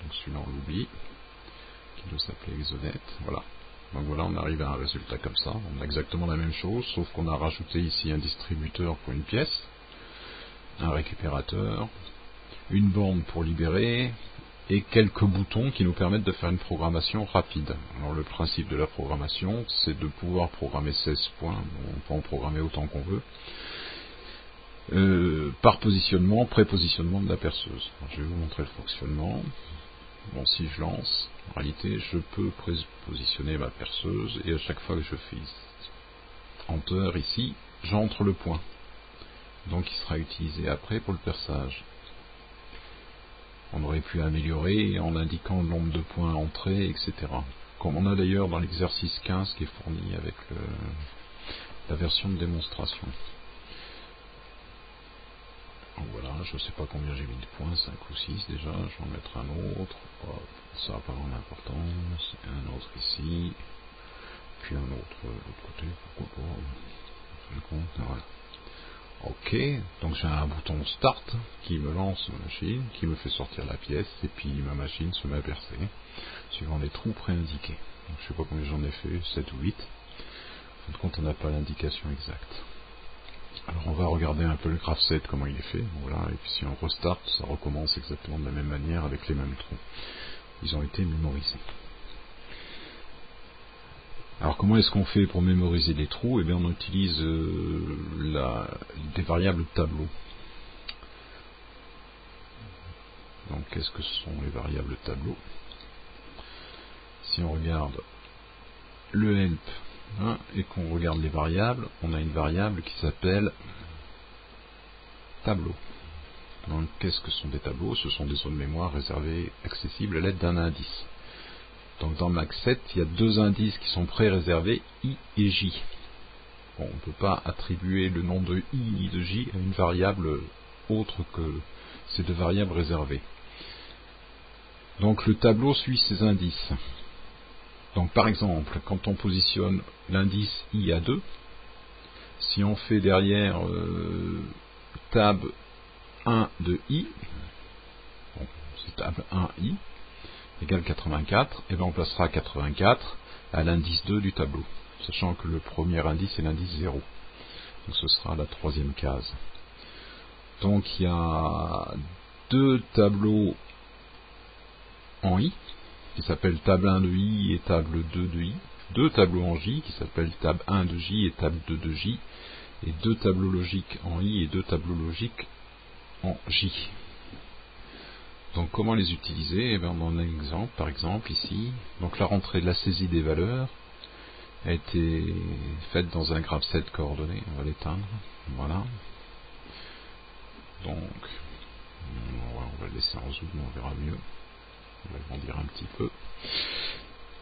Donc celui-là on l'oublie, qui doit s'appeler exonet, voilà. Donc voilà, on arrive à un résultat comme ça. On a exactement la même chose, sauf qu'on a rajouté ici un distributeur pour une pièce, un récupérateur, une borne pour libérer, et quelques boutons qui nous permettent de faire une programmation rapide. Alors le principe de la programmation, c'est de pouvoir programmer 16 points, bon, on peut en programmer autant qu'on veut, par positionnement, prépositionnement de la perceuse. Alors, je vais vous montrer le fonctionnement. Bon, si je lance, en réalité, je peux positionner ma perceuse, et à chaque fois que je fais Enter ici, j'entre le point. Donc il sera utilisé après pour le perçage. On aurait pu améliorer en indiquant le nombre de points entrés, etc. Comme on a d'ailleurs dans l'exercice 15 qui est fourni avec la version de démonstration. Donc voilà, je ne sais pas combien j'ai mis de points, 5 ou 6 déjà, je vais en mettre un autre. Ça n'a pas grande importance. Un autre ici, puis un autre de l'autre côté, pourquoi pas. Voilà. Ok, donc j'ai un bouton Start qui me lance ma machine, qui me fait sortir la pièce, et puis ma machine se met à percer, suivant les trous préindiqués. Donc, je ne sais pas combien j'en ai fait, 7 ou 8. En fin de compte, on n'a pas l'indication exacte. Alors on va regarder un peu le graph set, comment il est fait. Voilà, et puis si on restart, ça recommence exactement de la même manière avec les mêmes trous. Ils ont été mémorisés. Alors comment est-ce qu'on fait pour mémoriser les trous? Eh bien on utilise des variables tableau. Donc qu'est-ce que ce sont les variables tableau? Si on regarde le help et qu'on regarde les variables, on a une variable qui s'appelle tableau. Donc qu'est-ce que sont des tableaux? Ce sont des zones mémoire réservées, accessibles à l'aide d'un indice. Donc dans Max7, il y a deux indices qui sont pré-réservés, I et J. Bon, on ne peut pas attribuer le nom de I ni de J à une variable autre que ces deux variables réservées. Donc le tableau suit ces indices. Donc par exemple, quand on positionne l'indice I à 2, si on fait derrière tab 1 de I, bon, c'est tab 1I, égale 84, et bien on placera 84 à l'indice 2 du tableau, sachant que le premier indice est l'indice 0. Donc ce sera la troisième case. Donc il y a deux tableaux en I, qui s'appellent table 1 de I et table 2 de I, deux tableaux en J, qui s'appellent table 1 de J et table 2 de J, et deux tableaux logiques en I et deux tableaux logiques en J. Donc comment les utiliser? Eh bien, on en a un exemple, par exemple ici. Donc la rentrée de la saisie des valeurs a été faite dans un graph set coordonnées. On va l'éteindre. Voilà. Donc on va le laisser en zoom, on verra mieux. On va grandir un petit peu.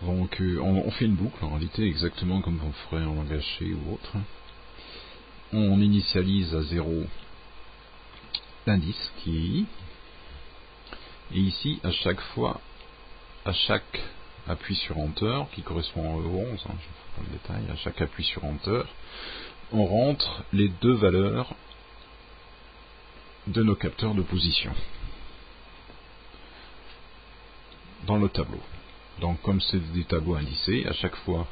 Donc on fait une boucle en réalité exactement comme on ferait en langage C ou autre. On initialise à 0 l'indice qui est I. Et ici, à chaque fois, à chaque appui sur Enter, qui correspond au 11, je ne fais pas le détail, à chaque appui sur Enter, on rentre les deux valeurs de nos capteurs de position dans le tableau. Donc comme c'est des tableaux indicés, à chaque fois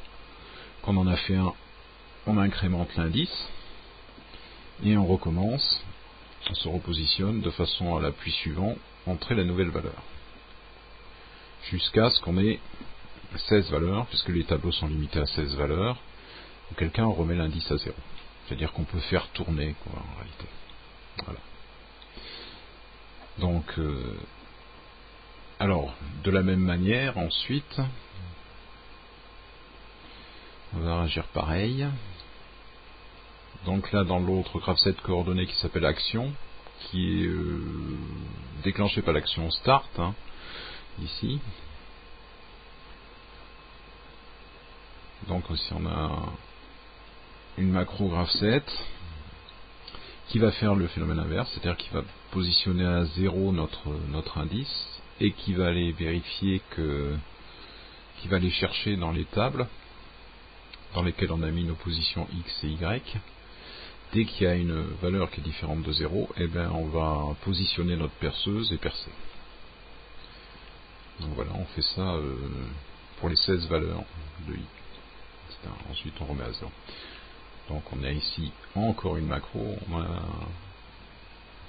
qu'on en a fait un, on incrémente l'indice, et on recommence, on se repositionne de façon à l'appui suivant, entrer la nouvelle valeur. Jusqu'à ce qu'on ait 16 valeurs, puisque les tableaux sont limités à 16 valeurs, auquel cas on remet l'indice à 0. C'est-à-dire qu'on peut faire tourner, quoi, en réalité. Voilà. Donc, alors, de la même manière, ensuite, on va réagir pareil. Donc là, dans l'autre graph set coordonnées qui s'appelle action, qui est déclenché par l'action start, ici. Donc ici on a une macro graph set qui va faire le phénomène inverse, c'est-à-dire qui va positionner à 0 notre indice et qui va aller vérifier qui va aller chercher dans les tables dans lesquelles on a mis nos positions X et Y. Dès qu'il y a une valeur qui est différente de 0, eh bien on va positionner notre perceuse et percer. voilà, on fait ça pour les 16 valeurs de i. Ensuite on remet à 0. Donc on a ici encore une macro. On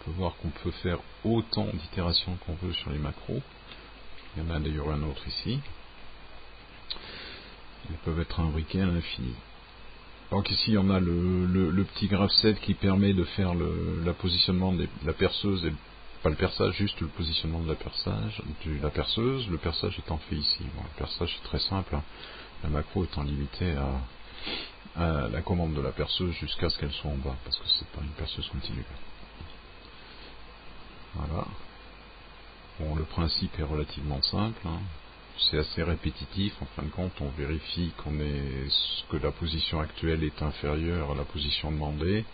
peut voir qu'on peut faire autant d'itérations qu'on veut sur les macros. Il y en a d'ailleurs un autre ici. Ils peuvent être imbriqués à l'infini. Donc ici on a le petit graph set qui permet de faire le positionnement de la perceuse, et pas le perçage, juste le positionnement de la perceuse. Le perçage étant fait ici. Bon, le perçage est très simple, hein. La macro étant limitée à la commande de la perceuse jusqu'à ce qu'elle soit en bas, parce que c'est pas une perceuse continue. Voilà. Bon, le principe est relativement simple, hein. C'est assez répétitif. En fin de compte, on vérifie que la position actuelle est inférieure à la position demandée.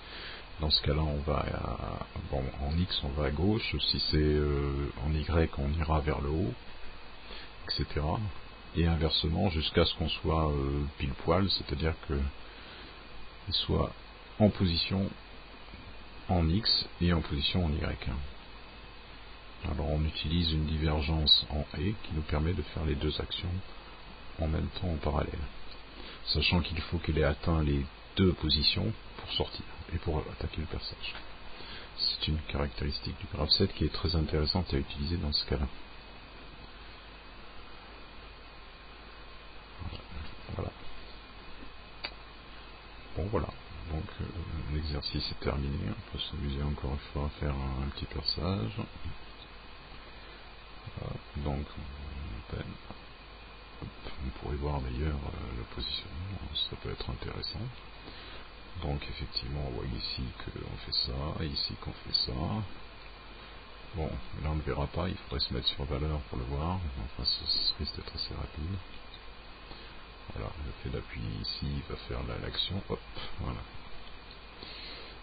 Dans ce cas-là, on va en X, on va à gauche. Si c'est en Y, on ira vers le haut, etc. Et inversement, jusqu'à ce qu'on soit pile poil, c'est-à-dire qu'il soit en position en X et en position en Y. Alors on utilise une divergence en E qui nous permet de faire les deux actions en même temps en parallèle, sachant qu'il faut qu'elle ait atteint les deux positions pour sortir et pour attaquer le perçage. C'est une caractéristique du graph set qui est très intéressante à utiliser dans ce cas-là. Voilà. Bon voilà, donc l'exercice est terminé. On peut s'amuser encore une fois à faire un petit perçage. Donc on pourrait voir d'ailleurs le positionnement, ça peut être intéressant. Donc effectivement on voit ici qu'on fait ça, et ici qu'on fait ça. Bon, là on ne verra pas, il faudrait se mettre sur valeur pour le voir, enfin ça risque d'être assez rapide. Voilà, le fait d'appuyer ici va faire l'action, hop, voilà,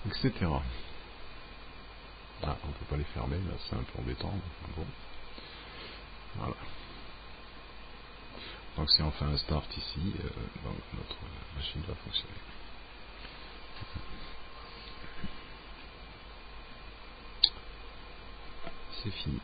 etc. Ah, on ne peut pas les fermer, là c'est un peu embêtant, bon, voilà. Donc si on fait un start ici, donc notre machine va fonctionner. C'est fini.